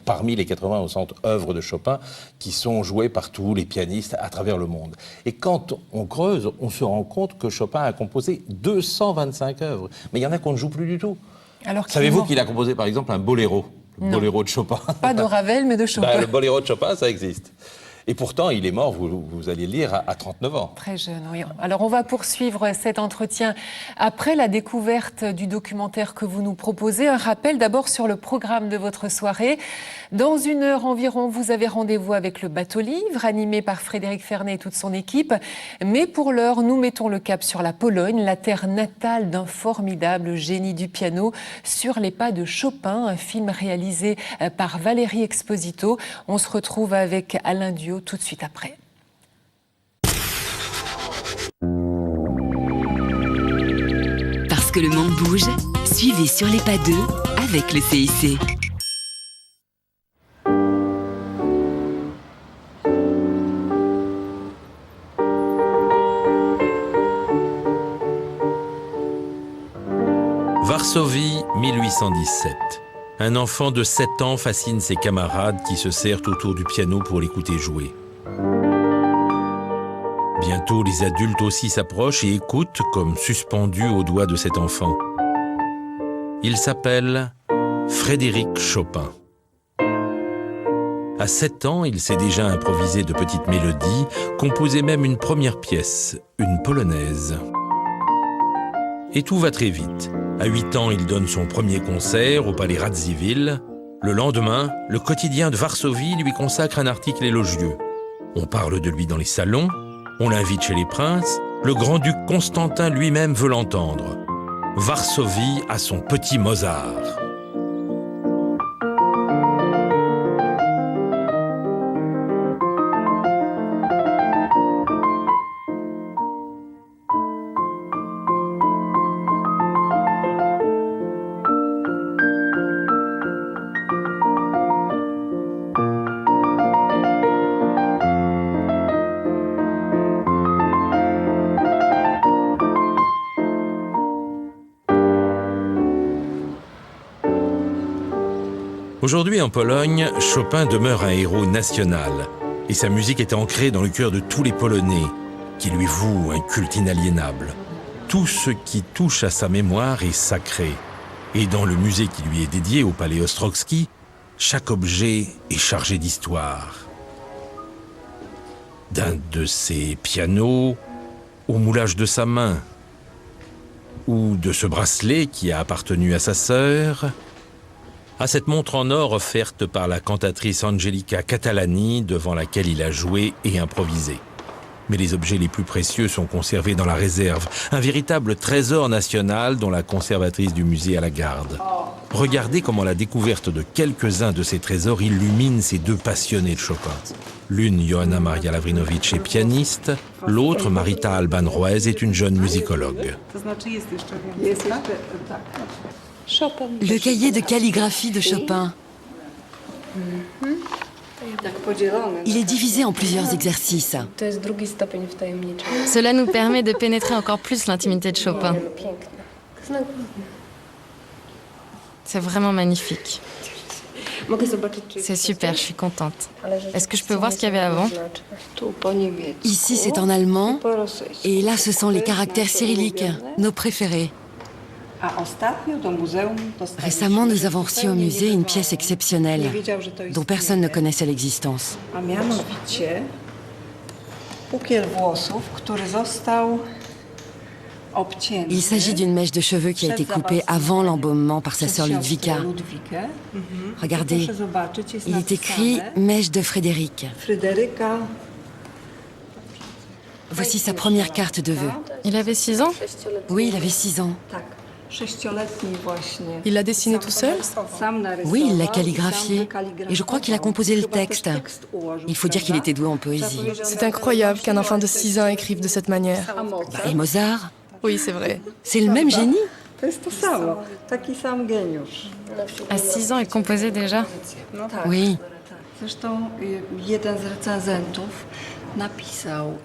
parmi les 80 ou 100 œuvres de Chopin qui sont jouées par tous les pianistes à travers le monde. Et quand on creuse, on se rend compte que Chopin a composé 225 œuvres. Mais il y en a qu'on ne joue plus du tout. Savez-vous qu'il a composé par exemple un boléro? Le boléro de Chopin. Pas de Ravel, mais de Chopin. Le boléro de Chopin, ça existe. Et pourtant, il est mort, vous allez le lire, à 39 ans. Très jeune, oui. Alors, on va poursuivre cet entretien après la découverte du documentaire que vous nous proposez. Un rappel d'abord sur le programme de votre soirée. Dans 1 heure environ, vous avez rendez-vous avec le bateau-livre, animé par Frédéric Fernet et toute son équipe. Mais pour l'heure, nous mettons le cap sur la Pologne, la terre natale d'un formidable génie du piano, sur les pas de Chopin, un film réalisé par Valérie Exposito. On se retrouve avec Alain Duo tout de suite après. Parce que le monde bouge, suivez Sur les pas d'eux avec le CIC. Varsovie, 1817. Un enfant de 7 ans fascine ses camarades qui se serrent autour du piano pour l'écouter jouer. Bientôt, les adultes aussi s'approchent et écoutent comme suspendus aux doigts de cet enfant. Il s'appelle Frédéric Chopin. À 7 ans, il sait déjà improviser de petites mélodies, composer même une première pièce, une polonaise. Et tout va très vite. À 8 ans, il donne son premier concert au palais Radziwiłł. Le lendemain, le quotidien de Varsovie lui consacre un article élogieux. On parle de lui dans les salons, on l'invite chez les princes, le grand-duc Constantin lui-même veut l'entendre. Varsovie a son petit Mozart. Aujourd'hui, en Pologne, Chopin demeure un héros national et sa musique est ancrée dans le cœur de tous les Polonais qui lui vouent un culte inaliénable. Tout ce qui touche à sa mémoire est sacré et dans le musée qui lui est dédié au palais Ostrowski, chaque objet est chargé d'histoire. D'un de ses pianos au moulage de sa main ou de ce bracelet qui a appartenu à sa sœur, à cette montre en or offerte par la cantatrice Angelica Catalani devant laquelle il a joué et improvisé. Mais les objets les plus précieux sont conservés dans la réserve, un véritable trésor national dont la conservatrice du musée a la garde. Regardez comment la découverte de quelques-uns de ces trésors illumine ces deux passionnés de Chopin. L'une, Johanna Maria Lawrinowicz, est pianiste, l'autre, Marita Alban-Roez, est une jeune musicologue. Le cahier de calligraphie de Chopin. Il est divisé en plusieurs exercices. Cela nous permet de pénétrer encore plus l'intimité de Chopin. C'est vraiment magnifique. C'est super, je suis contente. Est-ce que je peux voir ce qu'il y avait avant? Ici, c'est en allemand. Et là, ce sont les caractères cyrilliques, nos préférés. Récemment, nous avons reçu au musée une pièce exceptionnelle dont personne ne connaissait l'existence. Il s'agit d'une mèche de cheveux qui a été coupée avant l'embaumement par sa sœur Ludwika. Regardez, il est écrit « Mèche de Frédéric ». Voici sa première carte de vœux. Il avait 6 ans? Oui, il avait 6 ans. Il l'a dessiné tout seul? Oui, il l'a calligraphié. Et je crois qu'il a composé le texte. Il faut dire qu'il était doué en poésie. C'est incroyable qu'un enfant de 6 ans écrive de cette manière. Et Mozart? Oui, c'est vrai. C'est le même génie. À 6 ans, il composait déjà? Oui.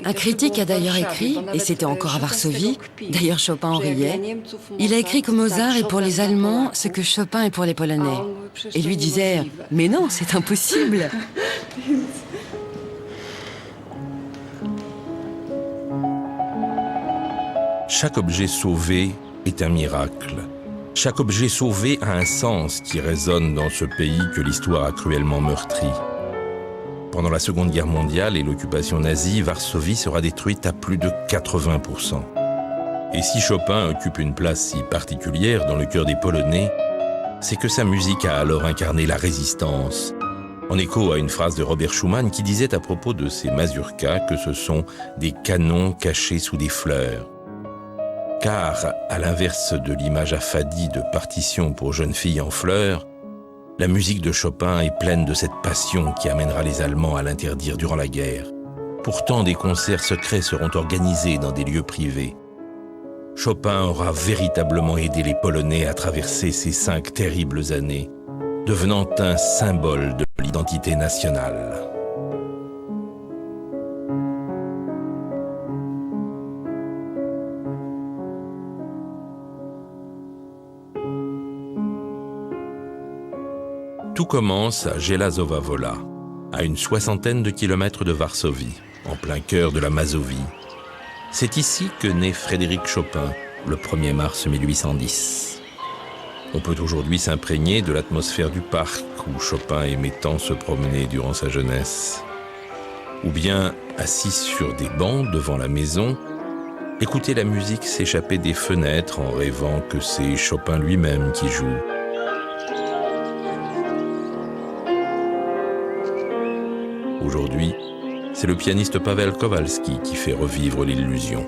Un critique a d'ailleurs écrit, et c'était encore à Varsovie, d'ailleurs Chopin en riait, il a écrit que Mozart est pour les Allemands ce que Chopin est pour les Polonais. Et lui disait « Mais non, c'est impossible !» Chaque objet sauvé est un miracle. Chaque objet sauvé a un sens qui résonne dans ce pays que l'histoire a cruellement meurtri. Pendant la Seconde Guerre mondiale et l'occupation nazie, Varsovie sera détruite à plus de 80%. Et si Chopin occupe une place si particulière dans le cœur des Polonais, c'est que sa musique a alors incarné la résistance, en écho à une phrase de Robert Schumann qui disait à propos de ces mazurkas que ce sont des canons cachés sous des fleurs. Car, à l'inverse de l'image affadie de partition pour jeunes filles en fleurs, la musique de Chopin est pleine de cette passion qui amènera les Allemands à l'interdire durant la guerre. Pourtant, des concerts secrets seront organisés dans des lieux privés. Chopin aura véritablement aidé les Polonais à traverser ces 5 terribles années, devenant un symbole de l'identité nationale. Tout commence à Żelazowa Wola, à une 60aine de kilomètres de Varsovie, en plein cœur de la Mazovie. C'est ici que naît Frédéric Chopin, le 1er mars 1810. On peut aujourd'hui s'imprégner de l'atmosphère du parc où Chopin aimait tant se promener durant sa jeunesse. Ou bien, assis sur des bancs devant la maison, écouter la musique s'échapper des fenêtres en rêvant que c'est Chopin lui-même qui joue. Aujourd'hui, c'est le pianiste Paweł Kowalski qui fait revivre l'illusion.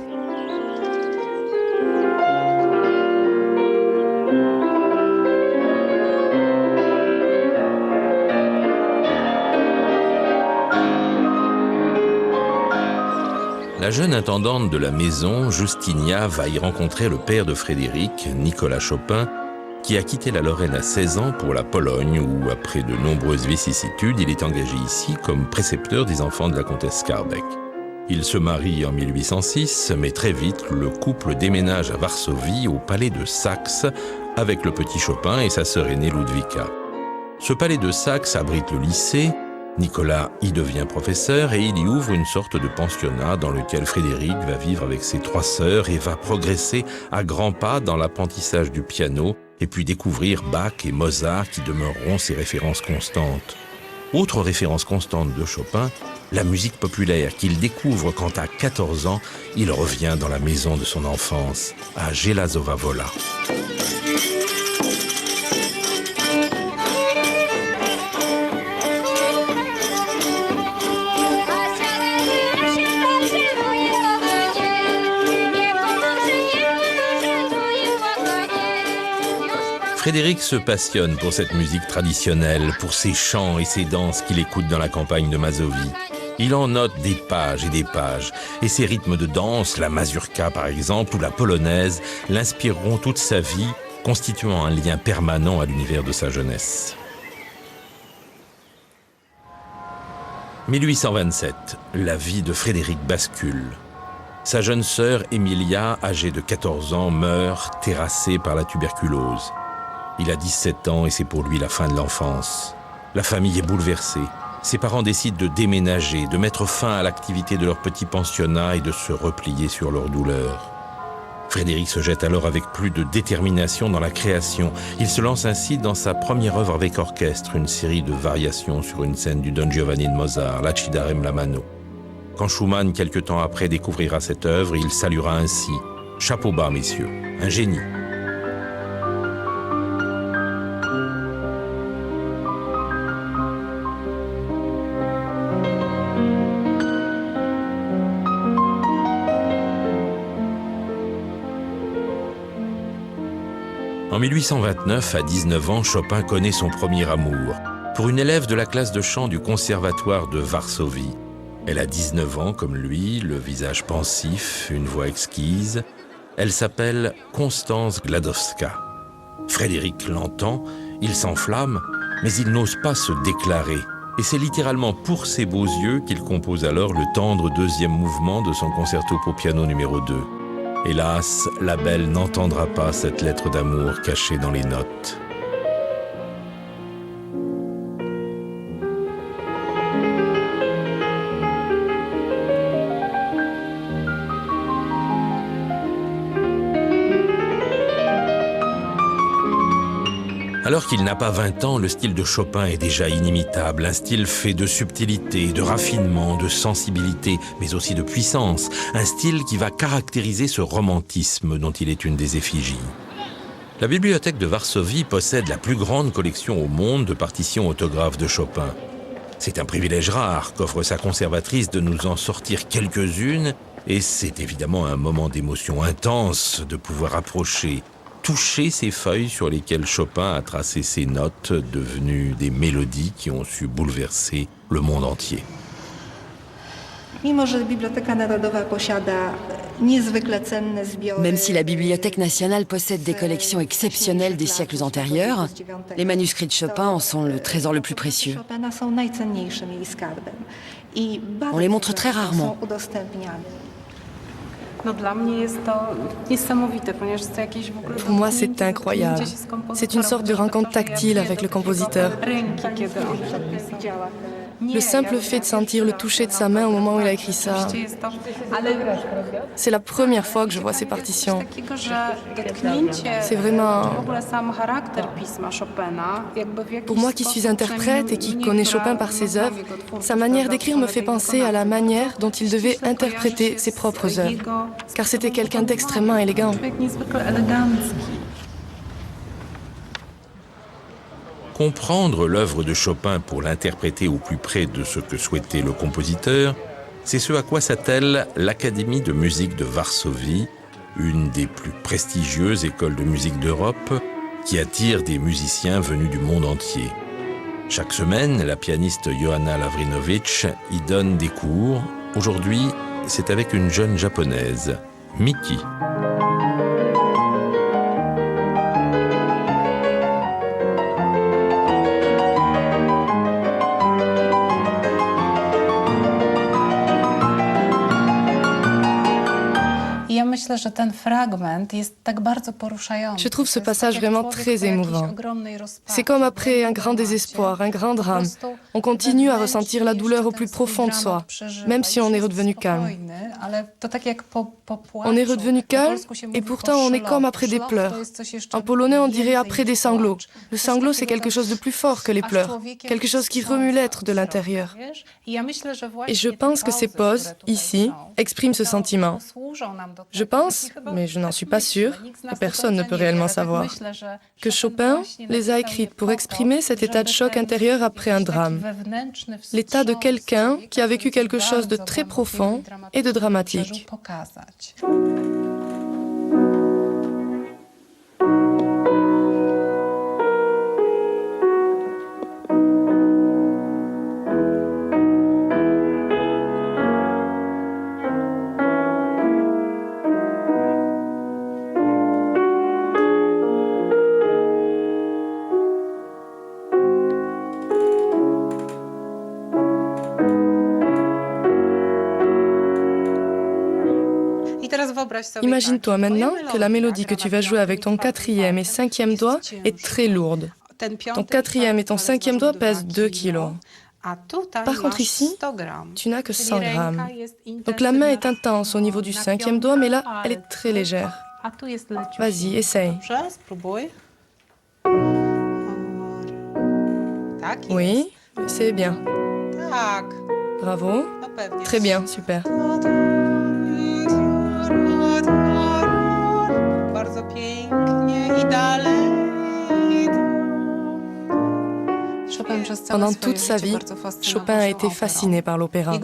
La jeune intendante de la maison, Justynia, va y rencontrer le père de Frédéric, Nicolas Chopin, qui a quitté la Lorraine à 16 ans pour la Pologne où, après de nombreuses vicissitudes, il est engagé ici comme précepteur des enfants de la comtesse Skarbek. Il se marie en 1806, mais très vite, le couple déménage à Varsovie, au palais de Saxe, avec le petit Chopin et sa sœur aînée Ludwika. Ce palais de Saxe abrite le lycée, Nicolas y devient professeur et il y ouvre une sorte de pensionnat dans lequel Frédéric va vivre avec ses 3 sœurs et va progresser à grands pas dans l'apprentissage du piano et puis découvrir Bach et Mozart qui demeureront ses références constantes. Autre référence constante de Chopin, la musique populaire qu'il découvre quand à 14 ans, il revient dans la maison de son enfance, à Żelazowa Wola. Frédéric se passionne pour cette musique traditionnelle, pour ces chants et ces danses qu'il écoute dans la campagne de Mazovie. Il en note des pages et des pages, et ces rythmes de danse, la mazurka par exemple, ou la polonaise, l'inspireront toute sa vie, constituant un lien permanent à l'univers de sa jeunesse. 1827, la vie de Frédéric bascule. Sa jeune sœur, Emilia, âgée de 14 ans, meurt, terrassée par la tuberculose. Il a 17 ans et c'est pour lui la fin de l'enfance. La famille est bouleversée. Ses parents décident de déménager, de mettre fin à l'activité de leur petit pensionnat et de se replier sur leur douleur. Frédéric se jette alors avec plus de détermination dans la création. Il se lance ainsi dans sa première œuvre avec orchestre, une série de variations sur une scène du Don Giovanni de Mozart, la Ci darem la mano. Quand Schumann, quelque temps après, découvrira cette œuvre, il saluera ainsi « Chapeau bas, messieurs, un génie ». En 1829, à 19 ans, Chopin connaît son premier amour pour une élève de la classe de chant du conservatoire de Varsovie. Elle a 19 ans comme lui, le visage pensif, une voix exquise. Elle s'appelle Constance Gladowska. Frédéric l'entend, il s'enflamme, mais il n'ose pas se déclarer. Et c'est littéralement pour ses beaux yeux qu'il compose alors le tendre deuxième mouvement de son concerto pour piano numéro 2. Hélas, la belle n'entendra pas cette lettre d'amour cachée dans les notes. Alors qu'il n'a pas 20 ans, le style de Chopin est déjà inimitable, un style fait de subtilité, de raffinement, de sensibilité, mais aussi de puissance, un style qui va caractériser ce romantisme dont il est une des effigies. La bibliothèque de Varsovie possède la plus grande collection au monde de partitions autographes de Chopin. C'est un privilège rare qu'offre sa conservatrice de nous en sortir quelques-unes, et c'est évidemment un moment d'émotion intense de pouvoir approcher, toucher ces feuilles sur lesquelles Chopin a tracé ses notes, devenues des mélodies qui ont su bouleverser le monde entier. Même si la Bibliothèque nationale possède des collections exceptionnelles des siècles antérieurs, les manuscrits de Chopin en sont le trésor le plus précieux. On les montre très rarement. Pour moi, c'est incroyable. C'est une sorte de rencontre tactile avec le compositeur. Le simple fait de sentir le toucher de sa main au moment où il a écrit ça, c'est la première fois que je vois ces partitions. C'est vraiment... Pour moi qui suis interprète et qui connais Chopin par ses œuvres, sa manière d'écrire me fait penser à la manière dont il devait interpréter ses propres œuvres, car c'était quelqu'un d'extrêmement élégant. Comprendre l'œuvre de Chopin pour l'interpréter au plus près de ce que souhaitait le compositeur, c'est ce à quoi s'attelle l'Académie de musique de Varsovie, une des plus prestigieuses écoles de musique d'Europe, qui attire des musiciens venus du monde entier. Chaque semaine, la pianiste Johanna Lavrinovich y donne des cours. Aujourd'hui, c'est avec une jeune japonaise, Miki. Je trouve ce passage vraiment très émouvant. C'est comme après un grand désespoir, un grand drame. On continue à ressentir la douleur au plus profond de soi, même si on est redevenu calme. On est redevenu calme et pourtant on est comme après des pleurs. En polonais, on dirait après des sanglots. Le sanglot, c'est quelque chose de plus fort que les pleurs, quelque chose qui remue l'être de l'intérieur. Et je pense que ces pauses, ici, expriment ce sentiment. Je pense, mais je n'en suis pas sûre, et personne ne peut réellement savoir, que Chopin les a écrites pour exprimer cet état de choc intérieur après un drame. L'état de quelqu'un qui a vécu quelque chose de très profond et de dramatique. Imagine-toi maintenant que la mélodie que tu vas jouer avec ton 4e et 5e doigt est très lourde. Ton 4e et ton 5e doigt pèsent 2 kilos. Par contre ici, tu n'as que 100 grammes. Donc la main est intense au niveau du 5e doigt, mais là, elle est très légère. Vas-y, essaye. Oui, c'est bien. Bravo. Très bien, super. Pendant toute sa vie, Chopin a été fasciné par l'opéra.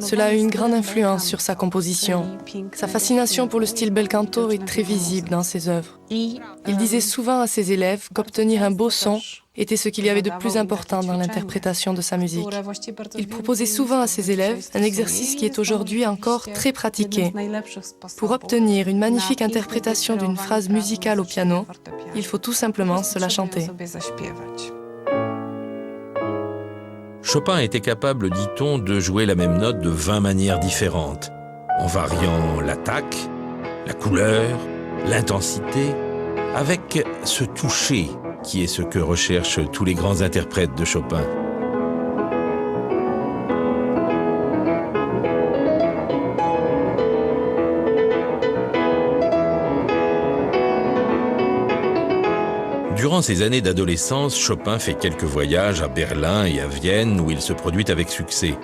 Cela a eu une grande influence sur sa composition. Sa fascination pour le style bel canto est très visible dans ses œuvres. Il disait souvent à ses élèves qu'obtenir un beau son était ce qu'il y avait de plus important dans l'interprétation de sa musique. Il proposait souvent à ses élèves un exercice qui est aujourd'hui encore très pratiqué. Pour obtenir une magnifique interprétation d'une phrase musicale au piano, il faut tout simplement se la chanter. Chopin était capable, dit-on, de jouer la même note de 20 manières différentes, en variant l'attaque, la couleur, l'intensité, avec ce toucher qui est ce que recherchent tous les grands interprètes de Chopin. Durant ses années d'adolescence, Chopin fait quelques voyages à Berlin et à Vienne où il se produit avec succès.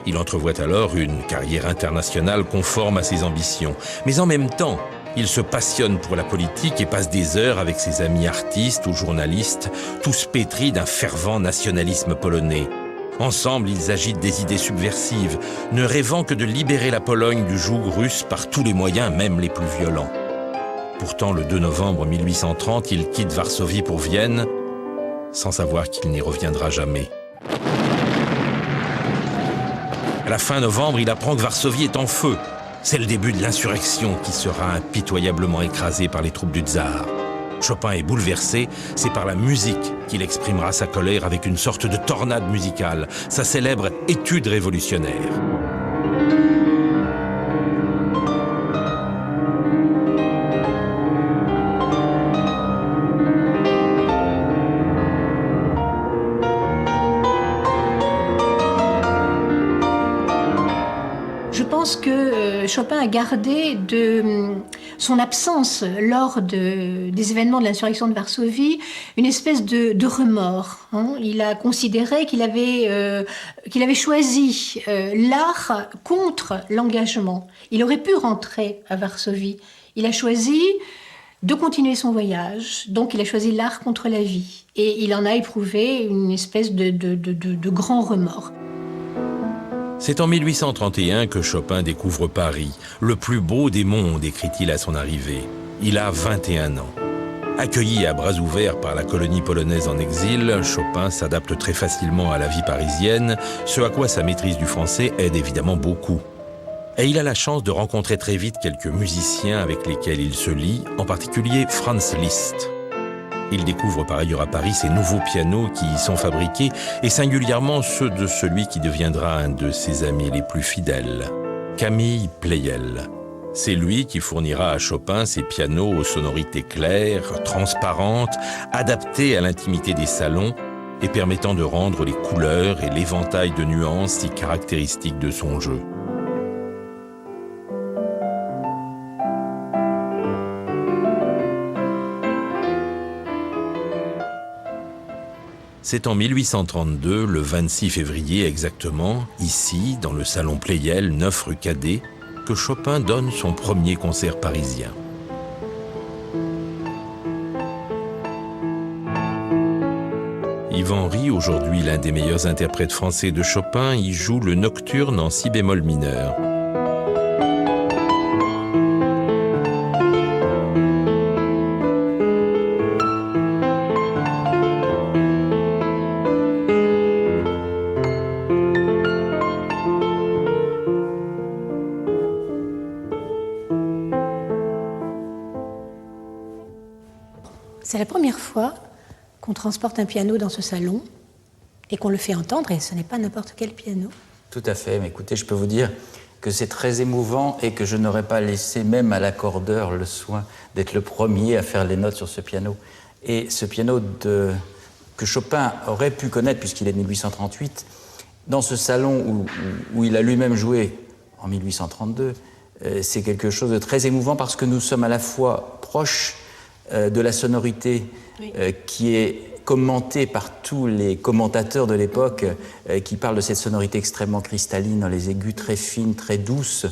Il entrevoit alors une carrière internationale conforme à ses ambitions. Mais en même temps, il se passionne pour la politique et passe des heures avec ses amis artistes ou journalistes, tous pétris d'un fervent nationalisme polonais. Ensemble, ils agitent des idées subversives, ne rêvant que de libérer la Pologne du joug russe par tous les moyens, même les plus violents. Pourtant, le 2 novembre 1830, il quitte Varsovie pour Vienne, sans savoir qu'il n'y reviendra jamais. À la fin novembre, il apprend que Varsovie est en feu. C'est le début de l'insurrection qui sera impitoyablement écrasée par les troupes du tsar. Chopin est bouleversé, c'est par la musique qu'il exprimera sa colère avec une sorte de tornade musicale, sa célèbre étude révolutionnaire. Je pense que Chopin a gardé de son absence lors des événements de l'insurrection de Varsovie une espèce de remords. Il a considéré qu'il avait choisi l'art contre l'engagement. Il aurait pu rentrer à Varsovie. Il a choisi de continuer son voyage, donc il a choisi l'art contre la vie. Et il en a éprouvé une espèce de grand remords. C'est en 1831 que Chopin découvre Paris, le plus beau des mondes, écrit-il à son arrivée. Il a 21 ans. Accueilli à bras ouverts par la colonie polonaise en exil, Chopin s'adapte très facilement à la vie parisienne, ce à quoi sa maîtrise du français aide évidemment beaucoup. Et il a la chance de rencontrer très vite quelques musiciens avec lesquels il se lie, en particulier Franz Liszt. Il découvre par ailleurs à Paris ces nouveaux pianos qui y sont fabriqués et singulièrement ceux de celui qui deviendra un de ses amis les plus fidèles, Camille Pleyel. C'est lui qui fournira à Chopin ces pianos aux sonorités claires, transparentes, adaptés à l'intimité des salons et permettant de rendre les couleurs et l'éventail de nuances si caractéristiques de son jeu. C'est en 1832, le 26 février exactement, ici, dans le salon Pleyel, 9 rue Cadet, que Chopin donne son premier concert parisien. Yvan Ry, aujourd'hui l'un des meilleurs interprètes français de Chopin, y joue le nocturne en si bémol mineur. C'est la première fois qu'on transporte un piano dans ce salon et qu'on le fait entendre, et ce n'est pas n'importe quel piano. Tout à fait, mais écoutez, je peux vous dire que c'est très émouvant et que je n'aurais pas laissé même à l'accordeur le soin d'être le premier à faire les notes sur ce piano. Et ce piano que Chopin aurait pu connaître, puisqu'il est de 1838, dans ce salon où il a lui-même joué en 1832, c'est quelque chose de très émouvant parce que nous sommes à la fois proches de la sonorité qui est commentée par tous les commentateurs de l'époque qui parlent de cette sonorité extrêmement cristalline, dans les aigus très fines, très douces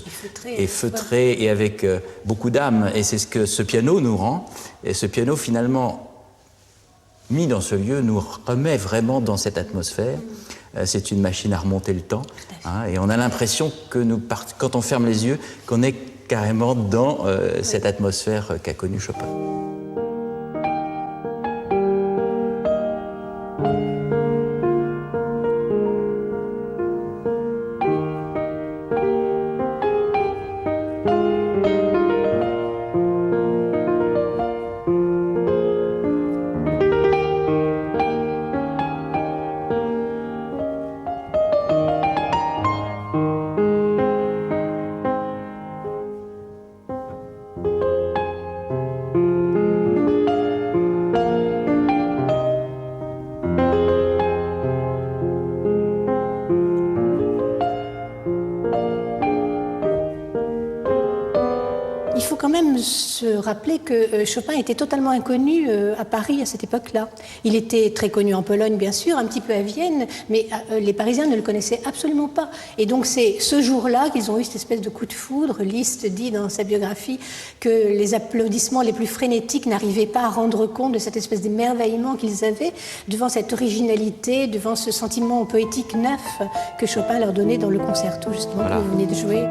et feutrées et avec beaucoup d'âme. Et c'est ce que ce piano nous rend. Et ce piano, finalement, mis dans ce lieu, nous remet vraiment dans cette atmosphère. C'est une machine à remonter le temps. Et on a l'impression que quand on ferme les yeux, qu'on est carrément dans cette atmosphère qu'a connue Chopin. quand même se rappeler que Chopin était totalement inconnu à Paris à cette époque-là. Il était très connu en Pologne, bien sûr, un petit peu à Vienne, mais les Parisiens ne le connaissaient absolument pas. Et donc c'est ce jour-là qu'ils ont eu cette espèce de coup de foudre. Liszt dit dans sa biographie que les applaudissements les plus frénétiques n'arrivaient pas à rendre compte de cette espèce d'émerveillement qu'ils avaient devant cette originalité, devant ce sentiment poétique neuf que Chopin leur donnait dans le concerto, justement, que vous venez de jouer.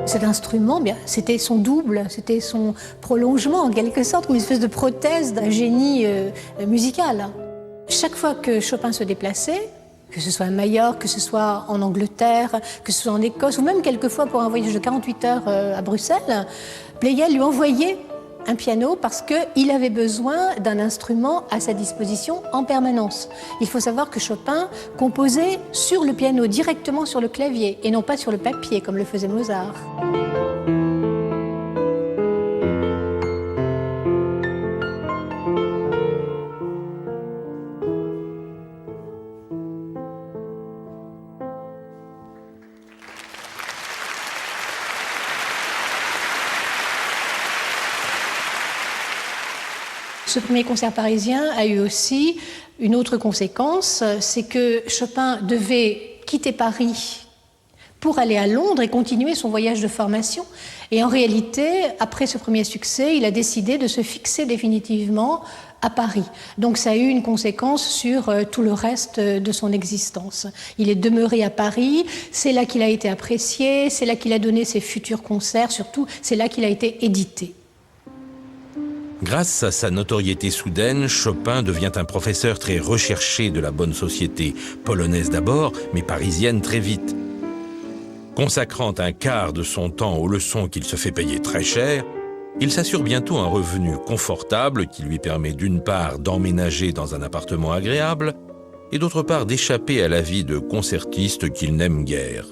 Cet instrument, bien, c'était son double, c'était son prolongement en quelque sorte, comme une espèce de prothèse d'un génie musical. Chaque fois que Chopin se déplaçait, que ce soit à Majorque, que ce soit en Angleterre, que ce soit en Écosse, ou même quelquefois pour un voyage de 48 heures à Bruxelles, Pleyel lui envoyait un piano parce qu'il avait besoin d'un instrument à sa disposition en permanence. Il faut savoir que Chopin composait sur le piano, directement sur le clavier, et non pas sur le papier, comme le faisait Mozart. Ce premier concert parisien a eu aussi une autre conséquence, c'est que Chopin devait quitter Paris pour aller à Londres et continuer son voyage de formation. Et en réalité, après ce premier succès, il a décidé de se fixer définitivement à Paris. Donc ça a eu une conséquence sur tout le reste de son existence. Il est demeuré à Paris, c'est là qu'il a été apprécié, c'est là qu'il a donné ses futurs concerts, surtout c'est là qu'il a été édité. Grâce à sa notoriété soudaine, Chopin devient un professeur très recherché de la bonne société, polonaise d'abord, mais parisienne très vite. Consacrant un quart de son temps aux leçons qu'il se fait payer très cher, il s'assure bientôt un revenu confortable qui lui permet d'une part d'emménager dans un appartement agréable et d'autre part d'échapper à la vie de concertiste qu'il n'aime guère.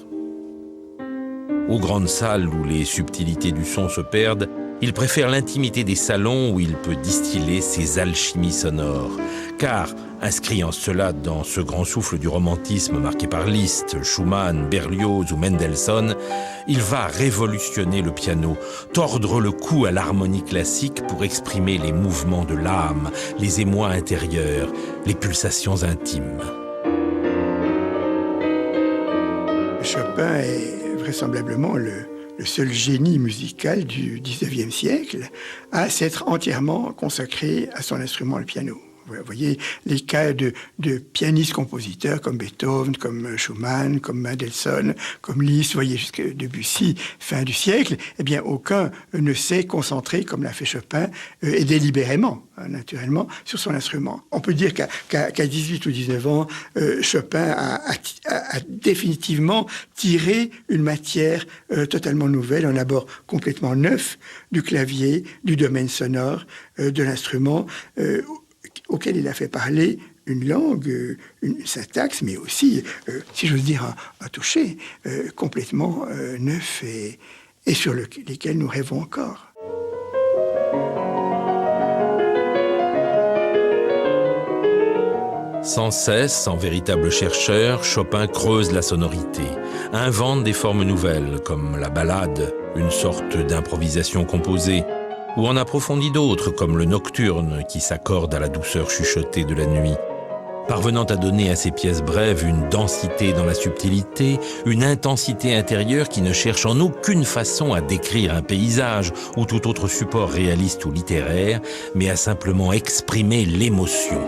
Aux grandes salles où les subtilités du son se perdent, il préfère l'intimité des salons où il peut distiller ses alchimies sonores. Car, inscrit en cela dans ce grand souffle du romantisme marqué par Liszt, Schumann, Berlioz ou Mendelssohn, il va révolutionner le piano, tordre le cou à l'harmonie classique pour exprimer les mouvements de l'âme, les émois intérieurs, les pulsations intimes. Chopin est vraisemblablement le seul génie musical du XIXe siècle à s'être entièrement consacré à son instrument, le piano. Vous voyez les cas de pianistes-compositeurs comme Beethoven, comme Schumann, comme Mendelssohn, comme Liszt, vous voyez jusqu'à Debussy, fin du siècle, eh bien aucun ne s'est concentré comme l'a fait Chopin et délibérément, naturellement, sur son instrument. On peut dire qu'à 18 ou 19 ans, Chopin a définitivement tiré une matière totalement nouvelle, un abord complètement neuf du clavier, du domaine sonore, de l'instrument, auquel il a fait parler une langue, une syntaxe, mais aussi, si j'ose dire, un toucher complètement neuf et sur lesquels nous rêvons encore. Sans cesse, sans véritable chercheur, Chopin creuse la sonorité, invente des formes nouvelles, comme la ballade, une sorte d'improvisation composée, ou en approfondit d'autres, comme le nocturne, qui s'accorde à la douceur chuchotée de la nuit. Parvenant à donner à ses pièces brèves une densité dans la subtilité, une intensité intérieure qui ne cherche en aucune façon à décrire un paysage ou tout autre support réaliste ou littéraire, mais à simplement exprimer l'émotion.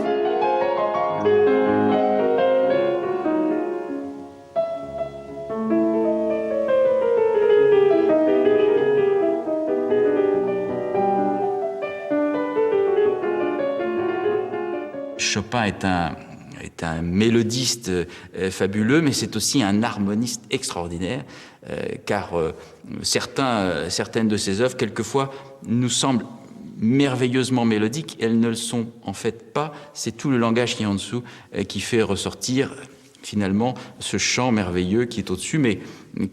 Chopin est un mélodiste fabuleux, mais c'est aussi un harmoniste extraordinaire, car certaines de ses œuvres, quelquefois, nous semblent merveilleusement mélodiques. Elles ne le sont en fait pas. C'est tout le langage qui est en dessous qui fait ressortir finalement ce chant merveilleux qui est au-dessus, mais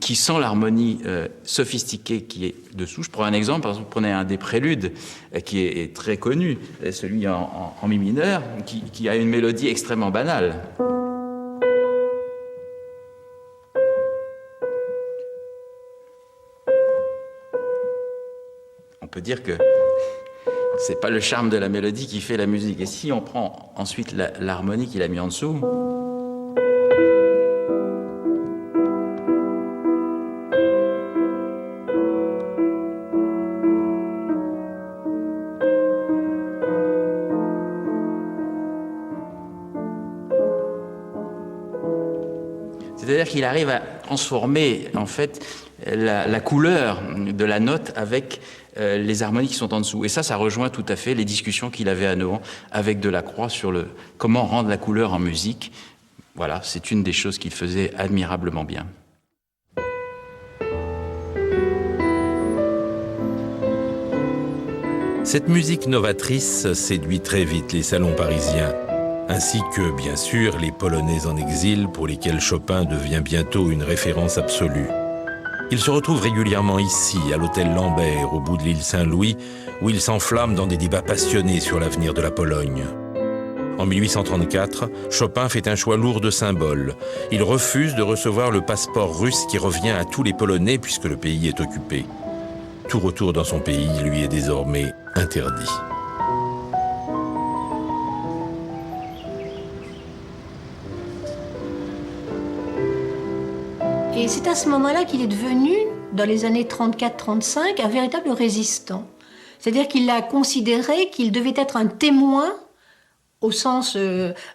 qui sent l'harmonie sophistiquée qui est dessous. Je prends un exemple, par exemple, prenez un des préludes qui est très connu, celui en mi mineur, qui a une mélodie extrêmement banale. On peut dire que c'est pas le charme de la mélodie qui fait la musique. Et si on prend ensuite l'harmonie qu'il a mis en dessous, c'est-à-dire qu'il arrive à transformer en fait la couleur de la note avec les harmonies qui sont en dessous. Et ça rejoint tout à fait les discussions qu'il avait à Nohant avec Delacroix sur comment rendre la couleur en musique. Voilà, c'est une des choses qu'il faisait admirablement bien. Cette musique novatrice séduit très vite les salons parisiens, ainsi que, bien sûr, les Polonais en exil pour lesquels Chopin devient bientôt une référence absolue. Il se retrouve régulièrement ici, à l'hôtel Lambert, au bout de l'île Saint-Louis, où il s'enflamme dans des débats passionnés sur l'avenir de la Pologne. En 1834, Chopin fait un choix lourd de symboles. Il refuse de recevoir le passeport russe qui revient à tous les Polonais puisque le pays est occupé. Tout retour dans son pays lui est désormais interdit. Et c'est à ce moment-là qu'il est devenu, dans les années 34-35, un véritable résistant. C'est-à-dire qu'il a considéré qu'il devait être un témoin, au sens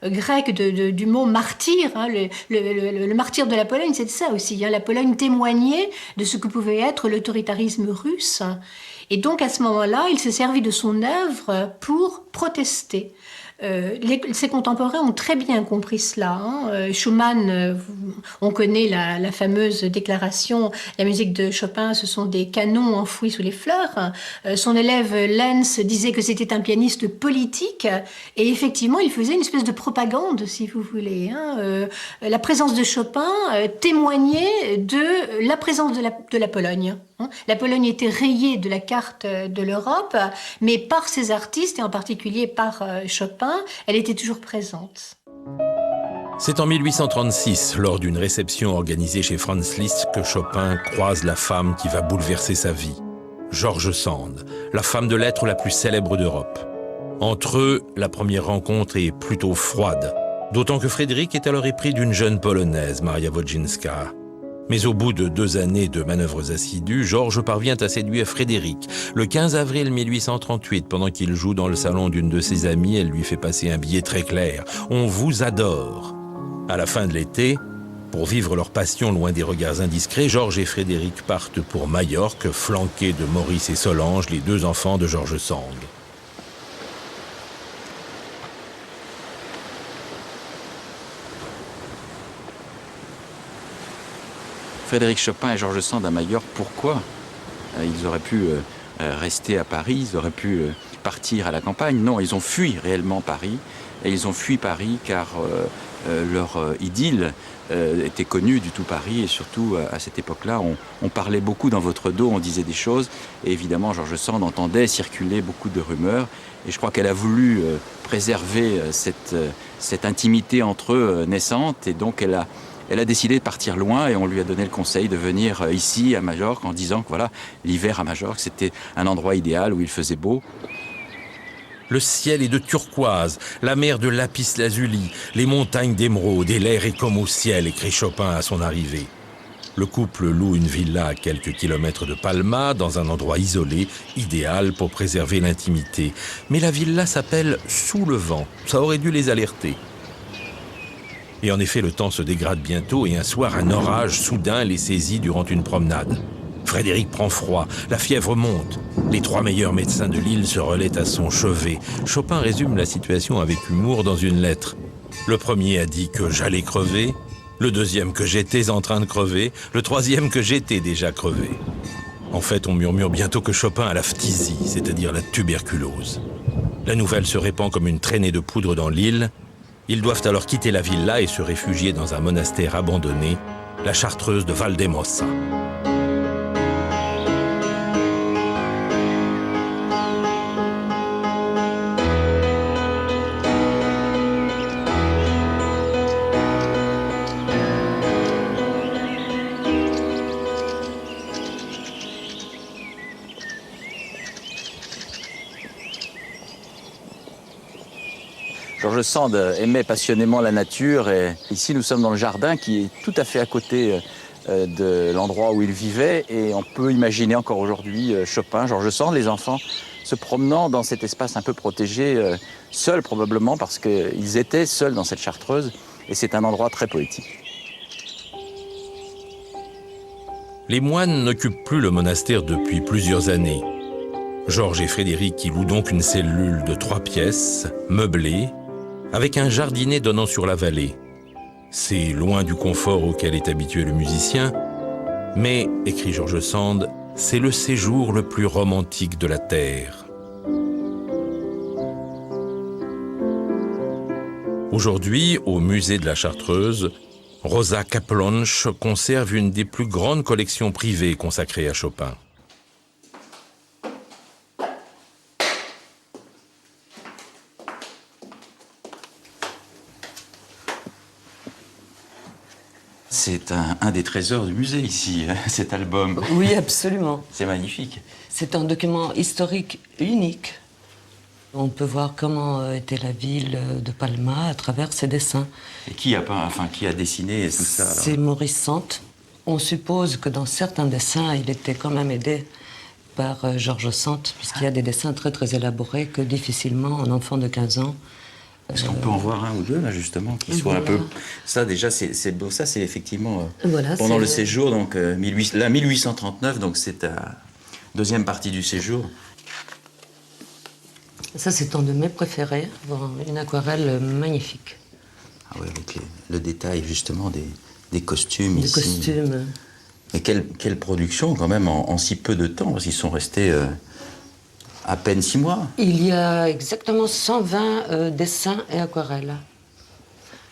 grec du mot martyr. Hein, le martyr de la Pologne, c'est ça aussi. Hein, la Pologne témoignait de ce que pouvait être l'autoritarisme russe. Et donc, à ce moment-là, il s'est servi de son œuvre pour protester. Ses contemporains ont très bien compris cela. Hein. Schumann, on connaît la fameuse déclaration « La musique de Chopin, ce sont des canons enfouis sous les fleurs ». Son élève Lenz disait que c'était un pianiste politique. Et effectivement, il faisait une espèce de propagande, si vous voulez. Hein. La présence de Chopin témoignait de la présence de la Pologne. Hein. La Pologne était rayée de la carte de l'Europe, mais par ses artistes, et en particulier par Chopin, elle était toujours présente. C'est en 1836, lors d'une réception organisée chez Franz Liszt, que Chopin croise la femme qui va bouleverser sa vie, George Sand, la femme de lettres la plus célèbre d'Europe. Entre eux, la première rencontre est plutôt froide, d'autant que Frédéric est alors épris d'une jeune Polonaise, Maria Wodzinska. Mais au bout de 2 années de manœuvres assidues, Georges parvient à séduire Frédéric. Le 15 avril 1838, pendant qu'il joue dans le salon d'une de ses amies, elle lui fait passer un billet très clair. « On vous adore ». À la fin de l'été, pour vivre leur passion loin des regards indiscrets, Georges et Frédéric partent pour Majorque, flanqués de Maurice et Solange, les 2 enfants de George Sand. Frédéric Chopin et George Sand à Majorque, pourquoi? Ils auraient pu rester à Paris, ils auraient pu partir à la campagne. Non, ils ont fui réellement Paris. Et ils ont fui Paris car leur idylle était connue du tout Paris. Et surtout, à cette époque-là, on parlait beaucoup dans votre dos, on disait des choses. Et évidemment, George Sand entendait circuler beaucoup de rumeurs. Et je crois qu'elle a voulu préserver cette intimité entre eux naissante. Et donc, elle a décidé de partir loin et on lui a donné le conseil de venir ici à Majorque en disant que voilà, l'hiver à Majorque, c'était un endroit idéal où il faisait beau. Le ciel est de turquoise, la mer de lapis-lazuli, les montagnes d'émeraude et l'air est comme au ciel, écrit Chopin à son arrivée. Le couple loue une villa à quelques kilomètres de Palma, dans un endroit isolé, idéal pour préserver l'intimité. Mais la villa s'appelle Sous le vent, ça aurait dû les alerter. Et en effet, le temps se dégrade bientôt et un soir, un orage soudain les saisit durant une promenade. Frédéric prend froid, la fièvre monte. Les 3 meilleurs médecins de l'île se relaient à son chevet. Chopin résume la situation avec humour dans une lettre. Le premier a dit que j'allais crever, le deuxième que j'étais en train de crever, le troisième que j'étais déjà crevé. En fait, on murmure bientôt que Chopin a la phtisie, c'est-à-dire la tuberculose. La nouvelle se répand comme une traînée de poudre dans l'île. Ils doivent alors quitter la villa et se réfugier dans un monastère abandonné, la Chartreuse de Valdemossa. George Sand aimait passionnément la nature et ici nous sommes dans le jardin qui est tout à fait à côté de l'endroit où il vivait et on peut imaginer encore aujourd'hui Chopin, George Sand, les enfants se promenant dans cet espace un peu protégé, seuls probablement parce qu'ils étaient seuls dans cette chartreuse et c'est un endroit très poétique. Les moines n'occupent plus le monastère depuis plusieurs années. Georges et Frédéric y louent donc une cellule de 3 pièces, meublée, avec un jardinet donnant sur la vallée. C'est loin du confort auquel est habitué le musicien, mais, écrit George Sand, c'est le séjour le plus romantique de la terre. Aujourd'hui, au musée de la Chartreuse, Rosa Kaplonch conserve une des plus grandes collections privées consacrées à Chopin. C'est un des trésors du musée ici, cet album. Oui, absolument. C'est magnifique. C'est un document historique unique. On peut voir comment était la ville de Palma à travers ses dessins. Et qui a dessiné tout ça alors? C'est Maurice Sand. On suppose que dans certains dessins, il était quand même aidé par George Sand, puisqu'il y a des dessins très très élaborés que difficilement un enfant de 15 ans. Est-ce qu'on peut en voir un ou deux, là, justement, qui soient un peu... Ça, déjà, c'est beau. Ça, c'est effectivement pendant le séjour, donc 1839, donc c'est la deuxième partie du séjour. Ça, c'est un de mes préférés. Une aquarelle magnifique. Ah oui, avec le détail, justement, des costumes ici. Des costumes. Mais quelle production, quand même, en si peu de temps, parce qu'ils sont restés... à peine 6 mois. Il y a exactement 120 dessins et aquarelles.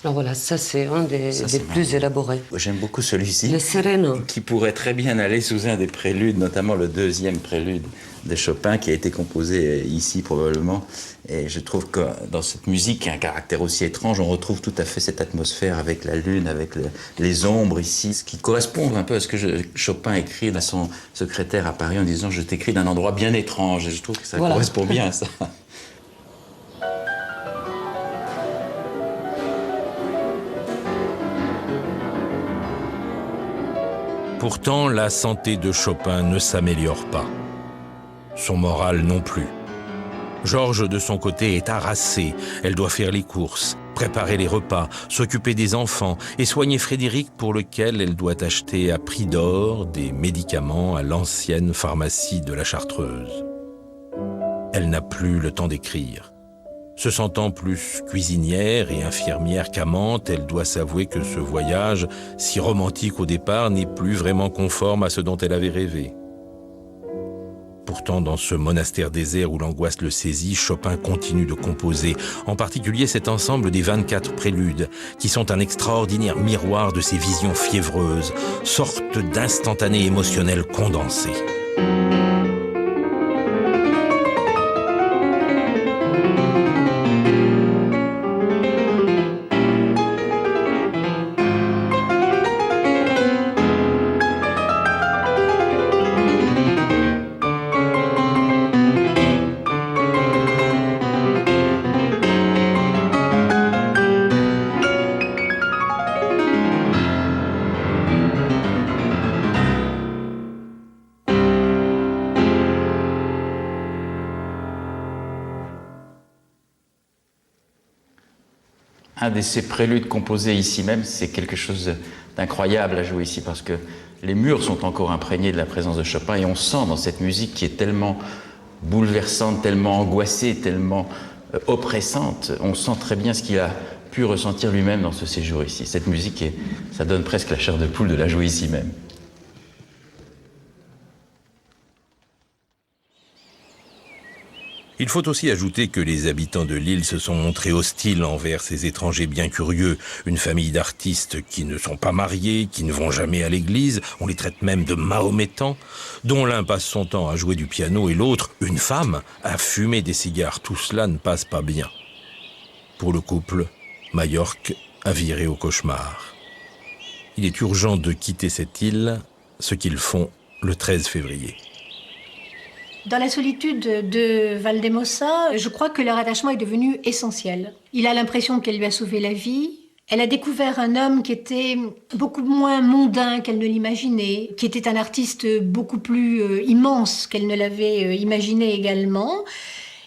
Alors voilà, ça c'est un des plus élaborés. J'aime beaucoup celui-ci. Le Sereno. Qui pourrait très bien aller sous un des préludes, notamment le 2e prélude de Chopin, qui a été composé ici probablement. Et je trouve que dans cette musique qui a un caractère aussi étrange, on retrouve tout à fait cette atmosphère avec la lune, avec les ombres ici, ce qui correspond un peu à ce que Chopin écrit à son secrétaire à Paris en disant « Je t'écris d'un endroit bien étrange ». Et je trouve que ça correspond bien à ça. Pourtant, la santé de Chopin ne s'améliore pas. Son moral non plus. Georges, de son côté, est harassée. Elle doit faire les courses, préparer les repas, s'occuper des enfants et soigner Frédéric pour lequel elle doit acheter à prix d'or des médicaments à l'ancienne pharmacie de la Chartreuse. Elle n'a plus le temps d'écrire. Se sentant plus cuisinière et infirmière qu'amante, elle doit s'avouer que ce voyage, si romantique au départ, n'est plus vraiment conforme à ce dont elle avait rêvé. Pourtant, dans ce monastère désert où l'angoisse le saisit, Chopin continue de composer, en particulier cet ensemble des 24 préludes, qui sont un extraordinaire miroir de ses visions fiévreuses, sorte d'instantané émotionnel condensé. Un de ces préludes composés ici même, c'est quelque chose d'incroyable à jouer ici parce que les murs sont encore imprégnés de la présence de Chopin et on sent dans cette musique qui est tellement bouleversante, tellement angoissée, tellement oppressante, on sent très bien ce qu'il a pu ressentir lui-même dans ce séjour ici. Cette musique, ça donne presque la chair de poule de la jouer ici même. Il faut aussi ajouter que les habitants de l'île se sont montrés hostiles envers ces étrangers bien curieux, une famille d'artistes qui ne sont pas mariés, qui ne vont jamais à l'église, on les traite même de mahométans, dont l'un passe son temps à jouer du piano et l'autre, une femme, à fumer des cigares. Tout cela ne passe pas bien. Pour le couple, Majorque a viré au cauchemar. Il est urgent de quitter cette île, ce qu'ils font le 13 février. Dans la solitude de Valdemosa, je crois que leur attachement est devenu essentiel. Il a l'impression qu'elle lui a sauvé la vie. Elle a découvert un homme qui était beaucoup moins mondain qu'elle ne l'imaginait, qui était un artiste beaucoup plus immense qu'elle ne l'avait imaginé également.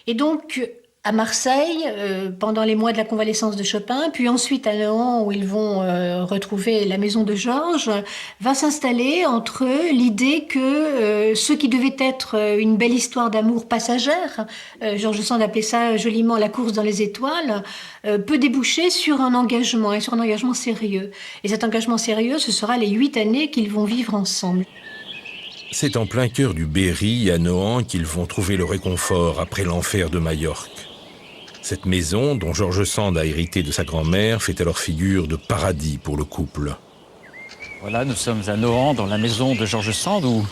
Et donc, à Marseille, pendant les mois de la convalescence de Chopin, puis ensuite à Nohant, où ils vont retrouver la maison de Georges, va s'installer entre eux l'idée que ce qui devait être une belle histoire d'amour passagère, Georges Sand appelait ça joliment la course dans les étoiles, peut déboucher sur un engagement, et sur un engagement sérieux. Et cet engagement sérieux, ce sera les 8 années qu'ils vont vivre ensemble. C'est en plein cœur du Berry, à Nohant, qu'ils vont trouver le réconfort après l'enfer de Majorque. Cette maison, dont Georges Sand a hérité de sa grand-mère, fait alors figure de paradis pour le couple. Voilà, nous sommes à Nohant, dans la maison de Georges Sand, où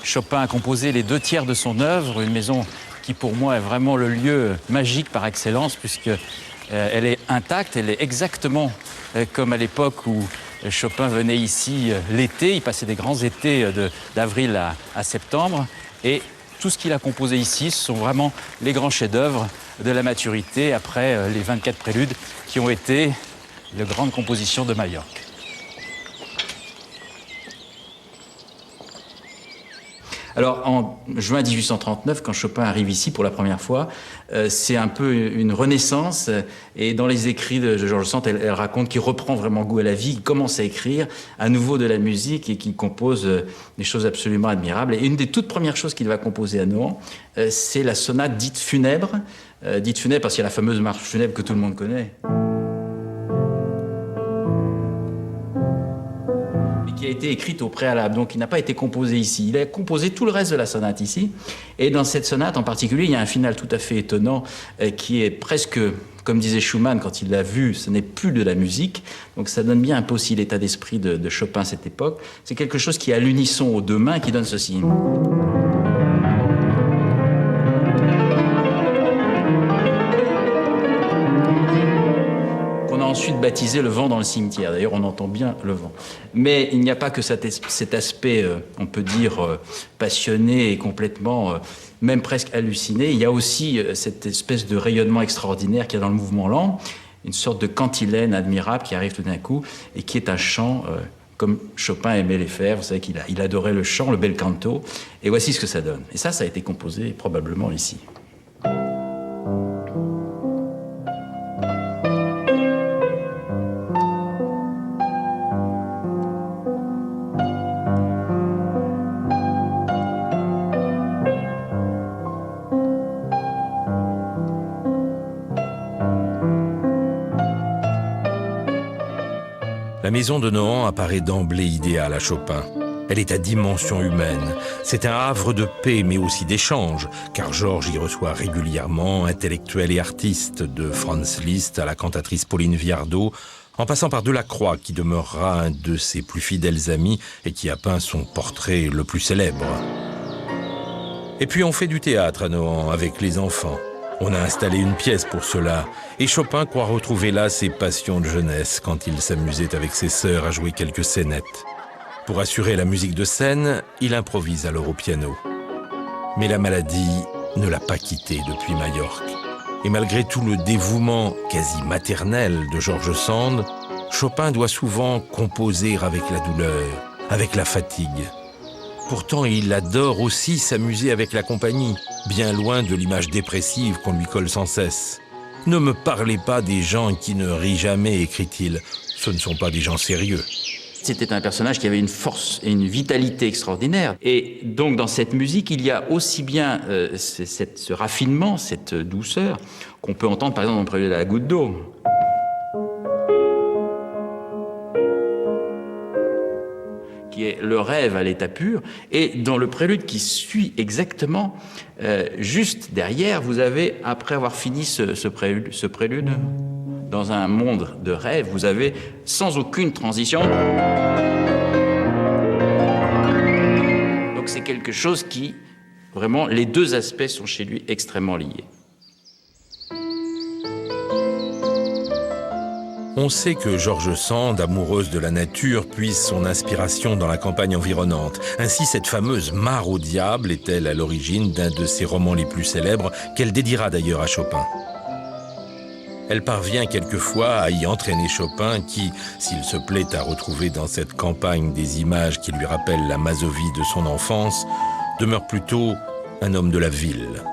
Chopin a composé les 2/3 de son œuvre, une maison qui pour moi est vraiment le lieu magique par excellence, puisque elle est intacte, elle est exactement comme à l'époque où Chopin venait ici l'été, il passait des grands étés d'avril à septembre, et tout ce qu'il a composé ici, ce sont vraiment les grands chefs-d'œuvre de la maturité après les 24 préludes qui ont été les grandes compositions de Majorque. Alors, en juin 1839, quand Chopin arrive ici pour la première fois, c'est un peu une renaissance. Et dans les écrits de Georges Sand, elle raconte qu'il reprend vraiment goût à la vie, qu'il commence à écrire à nouveau de la musique et qu'il compose des choses absolument admirables. Et une des toutes premières choses qu'il va composer à Nohant, c'est la sonate dite funèbre. Dite funèbre parce qu'il y a la fameuse marche funèbre que tout le monde connaît. Qui a été écrite au préalable, donc il n'a pas été composé ici. Il a composé tout le reste de la sonate ici. Et dans cette sonate en particulier, il y a un final tout à fait étonnant qui est presque, comme disait Schumann quand il l'a vu, ce n'est plus de la musique. Donc ça donne bien un peu aussi l'état d'esprit de Chopin à cette époque. C'est quelque chose qui est à l'unisson aux deux mains qui donne ceci. Ensuite baptisé le vent dans le cimetière. D'ailleurs, on entend bien le vent. Mais il n'y a pas que cet aspect, on peut dire, passionné et complètement, même presque halluciné. Il y a aussi cette espèce de rayonnement extraordinaire qu'il y a dans le mouvement lent, une sorte de cantilène admirable qui arrive tout d'un coup et qui est un chant comme Chopin aimait les faire. Vous savez qu'il adorait le chant, le bel canto. Et voici ce que ça donne. Et ça a été composé probablement ici. La maison de Nohant apparaît d'emblée idéale à Chopin. Elle est à dimension humaine. C'est un havre de paix, mais aussi d'échange, car Georges y reçoit régulièrement intellectuels et artistes, de Franz Liszt à la cantatrice Pauline Viardot, en passant par Delacroix, qui demeurera un de ses plus fidèles amis et qui a peint son portrait le plus célèbre. Et puis on fait du théâtre à Nohant avec les enfants. On a installé une pièce pour cela, et Chopin croit retrouver là ses passions de jeunesse quand il s'amusait avec ses sœurs à jouer quelques scénettes. Pour assurer la musique de scène, il improvise alors au piano. Mais la maladie ne l'a pas quitté depuis Majorque. Et malgré tout le dévouement quasi maternel de Georges Sand, Chopin doit souvent composer avec la douleur, avec la fatigue. Pourtant, il adore aussi s'amuser avec la compagnie, bien loin de l'image dépressive qu'on lui colle sans cesse. « Ne me parlez pas des gens qui ne rient jamais », écrit-il. « Ce ne sont pas des gens sérieux. » C'était un personnage qui avait une force et une vitalité extraordinaire. Et donc, dans cette musique, il y a aussi bien ce raffinement, cette douceur, qu'on peut entendre, par exemple, dans le prélude à la goutte d'eau. Qui c'est le rêve à l'état pur. Et dans le prélude qui suit exactement, juste derrière, vous avez, après avoir fini ce prélude, dans un monde de rêve, vous avez, sans aucune transition... Donc c'est quelque chose qui, vraiment, les deux aspects sont chez lui extrêmement liés. On sait que George Sand, amoureuse de la nature, puise son inspiration dans la campagne environnante. Ainsi, cette fameuse Mare au diable est-elle à l'origine d'un de ses romans les plus célèbres, qu'elle dédiera d'ailleurs à Chopin. Elle parvient quelquefois à y entraîner Chopin qui, s'il se plaît à retrouver dans cette campagne des images qui lui rappellent la Mazovie de son enfance, demeure plutôt un homme de la ville.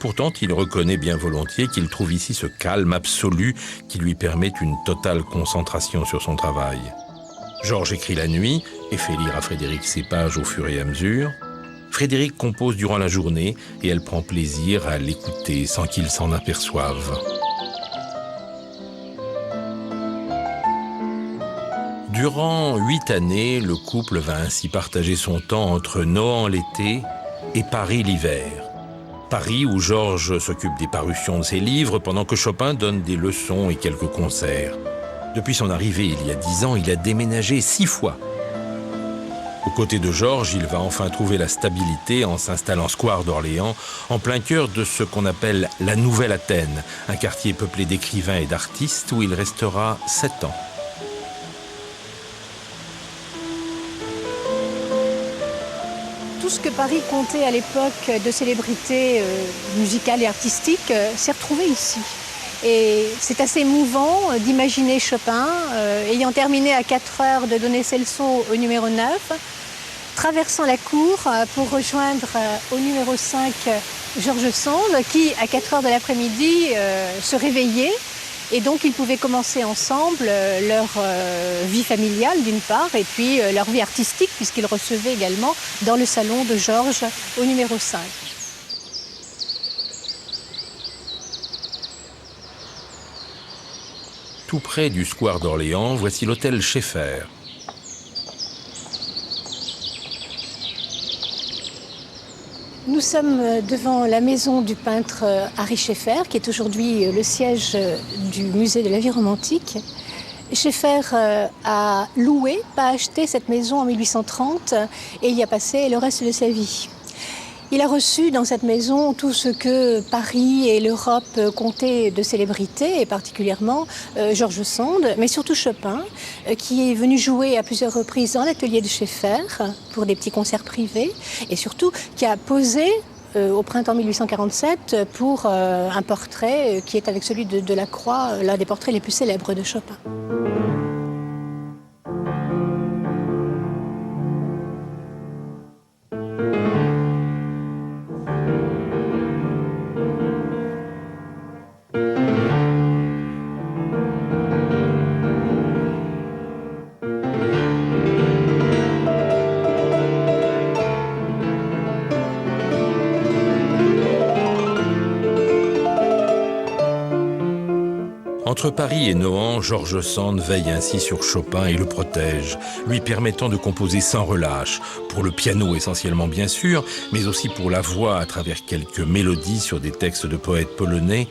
Pourtant, il reconnaît bien volontiers qu'il trouve ici ce calme absolu qui lui permet une totale concentration sur son travail. Georges écrit la nuit et fait lire à Frédéric ses pages au fur et à mesure. Frédéric compose durant la journée et elle prend plaisir à l'écouter sans qu'il s'en aperçoive. Durant 8 années, le couple va ainsi partager son temps entre Nohant l'été et Paris l'hiver. Paris où Georges s'occupe des parutions de ses livres pendant que Chopin donne des leçons et quelques concerts. Depuis son arrivée il y a 10 ans, il a déménagé 6 fois. Aux côtés de Georges, il va enfin trouver la stabilité en s'installant square d'Orléans, en plein cœur de ce qu'on appelle la Nouvelle Athènes, un quartier peuplé d'écrivains et d'artistes où il restera 7 ans. Tout ce que Paris comptait à l'époque de célébrités musicales et artistiques s'est retrouvé ici. Et c'est assez émouvant d'imaginer Chopin, ayant terminé à 4 heures de donner ses leçons au numéro 9, traversant la cour pour rejoindre au numéro 5 George Sand, qui à 4 heures de l'après-midi se réveillait. Et donc, ils pouvaient commencer ensemble leur vie familiale, d'une part, et puis leur vie artistique, puisqu'ils recevaient également dans le salon de Georges au numéro 5. Tout près du square d'Orléans, voici l'hôtel Schaeffer. Nous sommes devant la maison du peintre Ary Scheffer, qui est aujourd'hui le siège du musée de la vie romantique. Scheffer a loué, pas acheté cette maison en 1830 et y a passé le reste de sa vie. Il a reçu dans cette maison tout ce que Paris et l'Europe comptaient de célébrités, et particulièrement George Sand, mais surtout Chopin, qui est venu jouer à plusieurs reprises dans l'atelier de Scheffer pour des petits concerts privés, et surtout qui a posé au printemps 1847 pour un portrait qui est avec celui de Delacroix, l'un des portraits les plus célèbres de Chopin. Entre Paris et Nohant, George Sand veille ainsi sur Chopin et le protège, lui permettant de composer sans relâche, pour le piano essentiellement bien sûr, mais aussi pour la voix à travers quelques mélodies sur des textes de poètes polonais,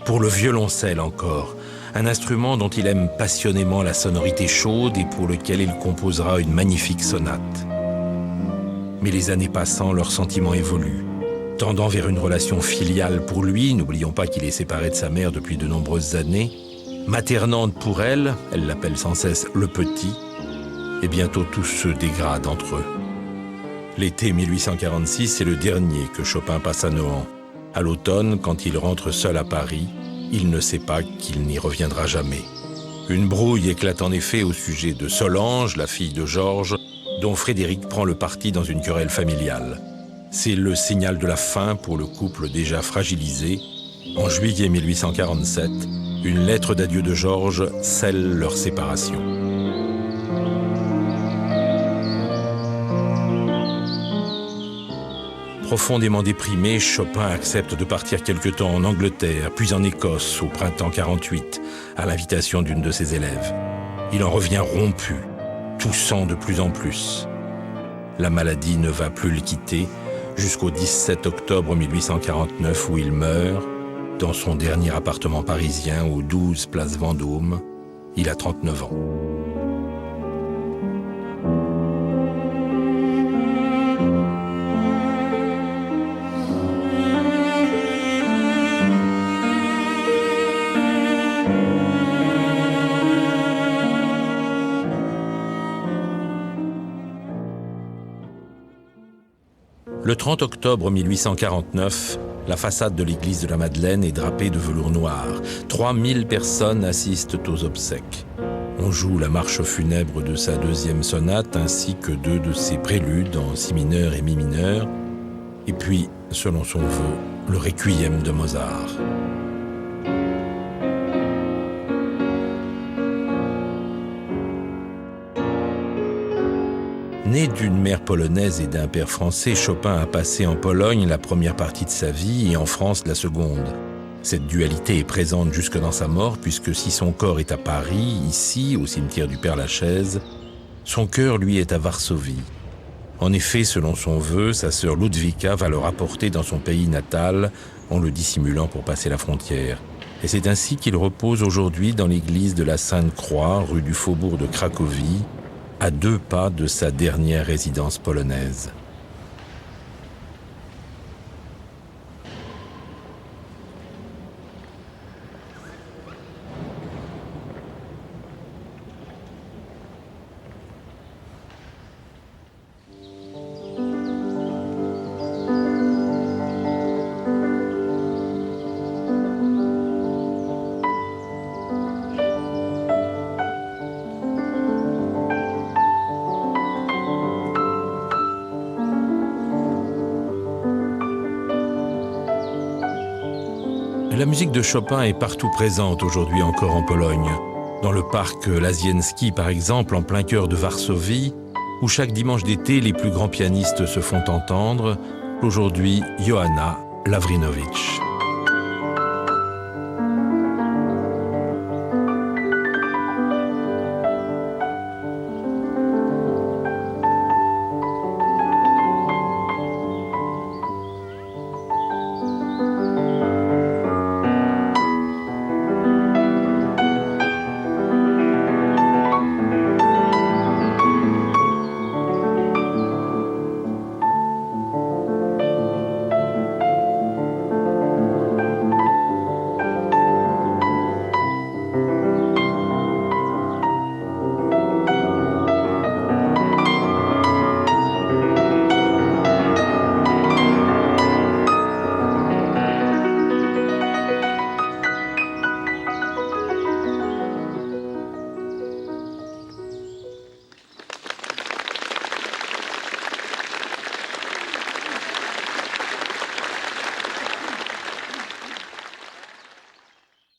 pour le violoncelle encore, un instrument dont il aime passionnément la sonorité chaude et pour lequel il composera une magnifique sonate. Mais les années passant, leurs sentiments évoluent. Tendant vers une relation filiale pour lui, n'oublions pas qu'il est séparé de sa mère depuis de nombreuses années, maternante pour elle, elle l'appelle sans cesse le petit, et bientôt tout se dégrade entre eux. L'été 1846 est le dernier que Chopin passe à Nohant. À l'automne, quand il rentre seul à Paris, il ne sait pas qu'il n'y reviendra jamais. Une brouille éclate en effet au sujet de Solange, la fille de Georges, dont Frédéric prend le parti dans une querelle familiale. C'est le signal de la fin pour le couple déjà fragilisé. En juillet 1847, une lettre d'adieu de Georges scelle leur séparation. Profondément déprimé, Chopin accepte de partir quelque temps en Angleterre, puis en Écosse au printemps 48, à l'invitation d'une de ses élèves. Il en revient rompu, toussant de plus en plus. La maladie ne va plus le quitter jusqu'au 17 octobre 1849 où il meurt dans son dernier appartement parisien au 12 place Vendôme. Il a 39 ans. Le 30 octobre 1849, la façade de l'église de la Madeleine est drapée de velours noir. 3000 personnes assistent aux obsèques. On joue la marche funèbre de sa deuxième sonate ainsi que 2 de ses préludes en si mineur et mi mineur. Et puis, selon son vœu, le requiem de Mozart. Né d'une mère polonaise et d'un père français, Chopin a passé en Pologne la première partie de sa vie et en France la seconde. Cette dualité est présente jusque dans sa mort, puisque si son corps est à Paris, ici, au cimetière du Père-Lachaise, son cœur, lui, est à Varsovie. En effet, selon son vœu, sa sœur Ludwika va le rapporter dans son pays natal, en le dissimulant pour passer la frontière. Et c'est ainsi qu'il repose aujourd'hui dans l'église de la Sainte-Croix, rue du Faubourg de Cracovie, à 2 pas de sa dernière résidence polonaise. La musique de Chopin est partout présente aujourd'hui encore en Pologne. Dans le parc Lazienski, par exemple, en plein cœur de Varsovie, où chaque dimanche d'été, les plus grands pianistes se font entendre, aujourd'hui, Johanna Lawrinowicz.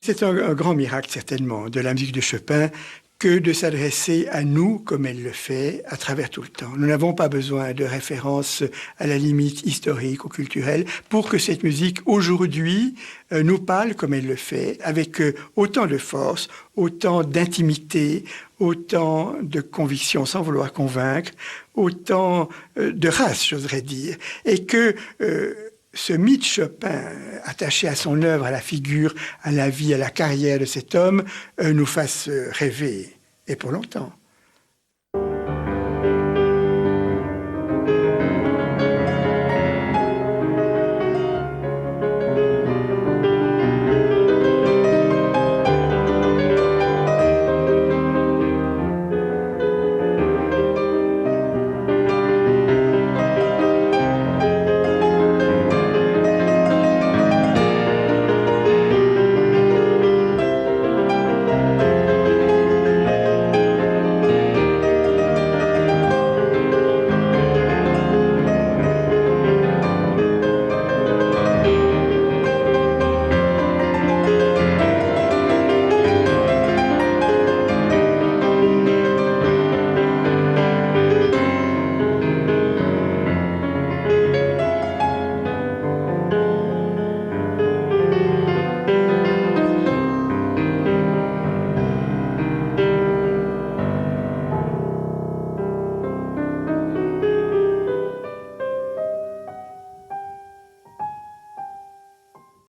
C'est un grand miracle, certainement, de la musique de Chopin que de s'adresser à nous comme elle le fait à travers tout le temps. Nous n'avons pas besoin de références à la limite historique ou culturelle pour que cette musique, aujourd'hui, nous parle comme elle le fait, avec autant de force, autant d'intimité, autant de conviction sans vouloir convaincre, autant de race, j'oserais dire, et que ce mythe Chopin, attaché à son œuvre, à la figure, à la vie, à la carrière de cet homme, nous fasse rêver, et pour longtemps.